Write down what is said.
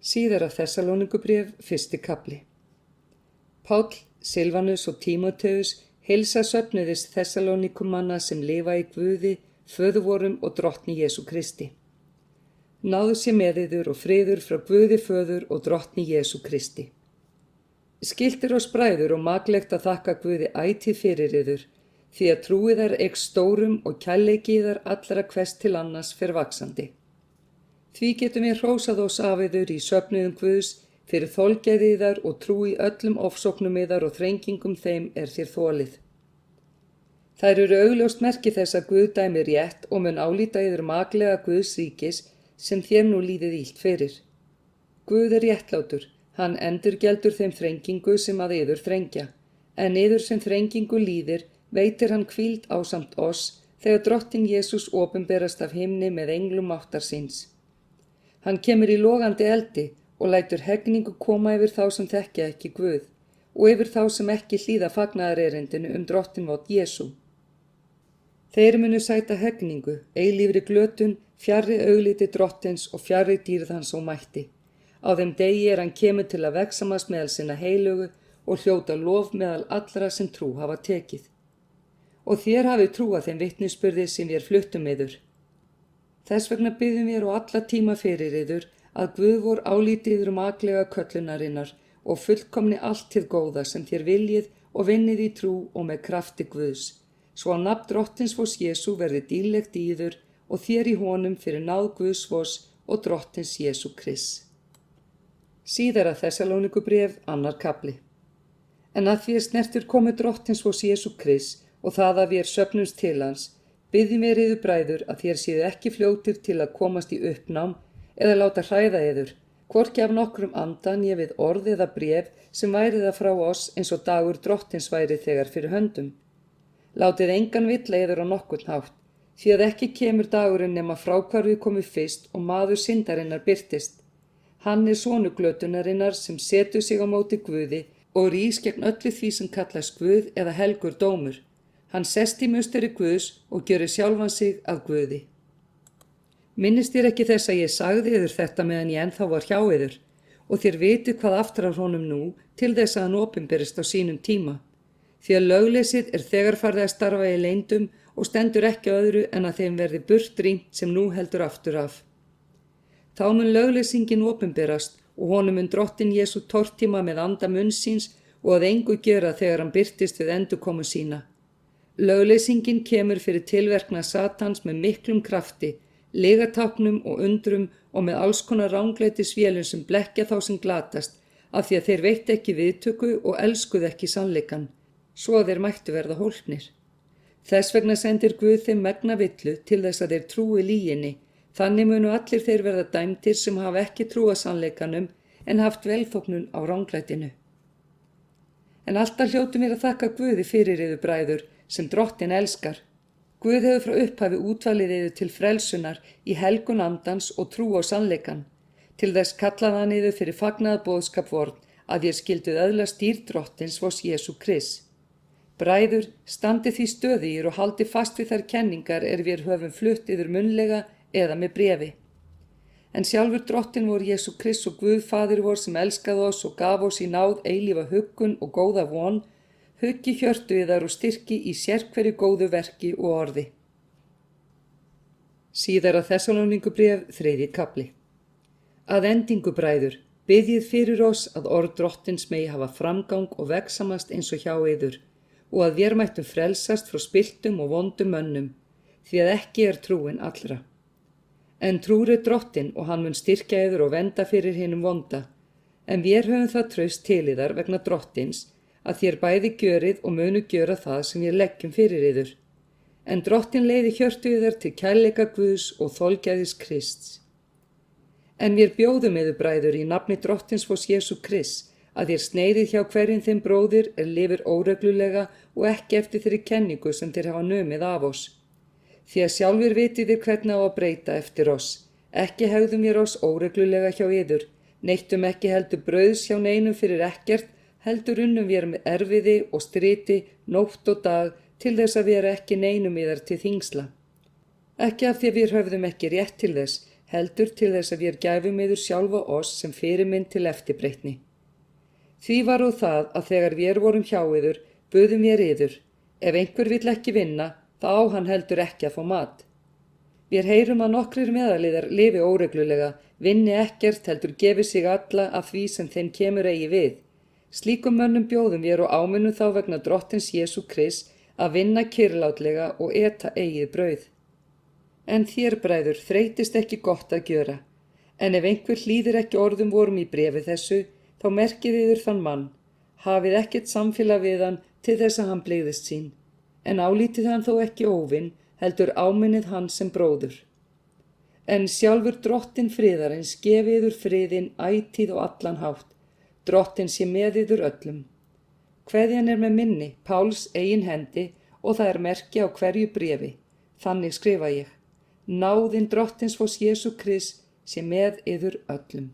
Síðara Þessalóníkubréf, 1. kafli. Páll, Silvanus og Tímóteus heilsa söfnuðis Þessalóníkumanna sem lifa í Guði, föðurvorum og drottni Jesú Kristi. Náðu sé með yður og friður frá Guði föður og drottni Jesú Kristi. Skiltir oss bræður og maklegt að þakka Guði ætíð fyrir yður, því að trúið eykst stórum og kærleiki yðar allra hvers til annars fer vaxandi. Því getum við hrósað oss af yður í söfnuðum Guðs fyrir þolgæði yðar og trú í öllum ofsóknum yðar og þrengingum þeim þér þolið. Þær eru augljóst merki þess að Guð dæmir rétt og mun álíta yður maklega Guðs ríkis sem þér nú líðið illt fyrir. Guð réttlátur, hann endurgjaldur þeim þrengingu sem að yður þrengja, en yður sem þrengingu líðir veitir hann hvíld ásamt oss þegar drottinn Jesús opinberast af himni með englum máttar síns. Hann kemur í logandi eldi og lætur hegningu koma yfir þá sem þekkja ekki Guð og yfir þá sem ekki hlýða fagnaðarerindinu drottinn vort Jesú. Þeir munu sæta hegningu, eilífri glötun, fjarri augliti drottins og fjarri dýrð hans og mætti. Á þeim degi hann kemur til að vegsamast meðal sinna heilögu og hljóta lof meðal allra sem trú hafa tekið. Og þér hafið trúað þeim vitnisburði sem vér fluttum yður. Þess vegna biðjum við og alla tíma fyrir yður að Guð vor álíti yður maklega köllunarinnar og fullkomni allt til góða sem þér viljið og vinnið í trú og með krafti Guðs, svo að nafn drottins vors Jesú verði dýrlegt í yður og þér í honum fyrir náð Guðs vors og drottins Jesú Krists. Síðara Þessalóníkubréf, 2. kafli. En að því snertur komu drottins vors Jesú Krists og það að við söfnumst til hans, biðjum við yður bræður að þér séu ekki fljótir til að komast í uppnám eða láta hræða yður, hvorki af nokkrum anda né við orð eða bréf sem væri það frá oss eins og dagur drottins væri þegar fyrir höndum. Látið engan villa yður á nokkurn hátt, því að ekki kemur dagurinn nema fráhvarfið komi fyrst og maður syndarinnar birtist. Hann sonur glötunarinnar sem setur sig á móti Guði og rís gegn öllu því sem kallast Guð eða helgur dómur. Hann sest í musteri Guðs og gjörir sjálfan sig að Guði. Minnist þér ekki þess að ég sagði yður þetta meðan ég ennþá var hjá yður og þér vitið hvað aftur af honum nú til þess að hann opinberist á sínum tíma. Því að lögleysið þegar farið að starfa í leyndum og stendur ekki öðru en að þeim verði burt rýmt sem nú heldur aftur af. Þá mun lögleysingin opinberast og honum mun drottinn Jesú tortíma með anda munns síns og að engu gera þegar hann birtist við endurkomu sína. Lögleysingin kemur fyrir tilverknað Satans með miklum krafti, lygatáknum og undrum og með alls konar ranglætisvélum sem blekkja þá sem glatast, af því að þeir veitt ekki viðtöku og elskuð ekki sannleikann, svo að þeir mættu verða hólpnir. Þess vegna sendir Guð þeim megna villu til þess að þeir trúi lyginni, þannig munu allir þeir verða dæmdir sem hafa ekki trúað sannleikanum en haft velþóknun á ranglætinu. En alltaf hljótum við að þakka Guði fyrir yður bræður, sem drottinn elskar. Guð hefur frá upphafi útvalið yður til frelsunar í helgun andans og trú á sannleikann. Til þess kallaði hann yður fyrir fagnaða boðskap vorn að þér skilduð öðlast dýrð drottins vors Jesú Krists. Bræður, standið því stöðugir og haldið fast við þær kenningar við höfum flutt yður munnlega eða með bréfi. En sjálfur drottinn vor Jesú Krist og Guð faðir vor sem elskaði oss og gaf oss í náð eilífa huggun og góða von, huggi hjörtu yðar og styrki í sérhverju góðu verki og orði. Síðara Þessalóníkubréf, 3. kafli. Að endingu bræður, biðjið fyrir oss að orð drottins megi hafa framgang og vegsamast eins og hjá yður og að vér mættum frelsast frá spilltum og vondum mönnum, því að ekki trúin allra. En trúr drottinn og hann mun styrkja yður og venda fyrir hinum vonda, en vér höfum það traust til yðar vegna drottins, að þér bæði gjörið og munu gjöra það sem við leggjum fyrir yður. En drottinn leiði hjörtu yðar til kærleika Guðs og þolgæðis Krists. En við bjóðum yður bræður í nafni drottins vors Jesú Krists að þér sneiðið hjá hverjum þeim bróðir lifir óreglulega og ekki eftir þeirri kenningu sem þeir hafa numið af oss. Því að sjálfur vitið þér hvernig á að breyta eftir oss. Ekki hegðum við oss óreglulega hjá yður, neittum ekki heldur brauðs hjá neinum fyrir ekkert, heldur unnum við með erfiði og striti, nótt og dag, til þess að við ekki neinum yðar til þingsla. Ekki af því að við höfðum ekki rétt til þess, heldur til þess að vér gæfum yður sjálfa oss sem fyrirmynd til eftirbreytni. Því var og það að þegar vér vorum hjá yður, buðum vér yður, ef einhver vill ekki vinna, þá á hann heldur ekki að fá mat. Vér heyrum að nokkrir meðaliðar lifi óreglulega, vinni ekkert heldur gefi sig alla af því sem þeim kemur eigi við. Slíkum mönnum bjóðum vér og áminnum þá vegna Drottins Jesú Krist að vinna kyrrlátlega og eta eigið brauð. En þér, bræður, þreytist ekki gott að gjöra. En ef einhver hlýðir ekki orðum vorum í bréfi þessu, þá merkið yður þann mann. Hafið ekkert samfélag við hann til þess að hann blygðist sín. En álítið hann þó ekki óvin, heldur áminnið hann sem bróður. En sjálfur Drottinn friðarins gefi yður friðinn ætíð og allan hátt. Drottinn sé með yður öllum. Kveðjan er með minni, Páls eigin hendi, og það er merki á hverju bréfi. Þannig skrifa ég. Náðin Drottins vors Jesú Krist sé með yður öllum.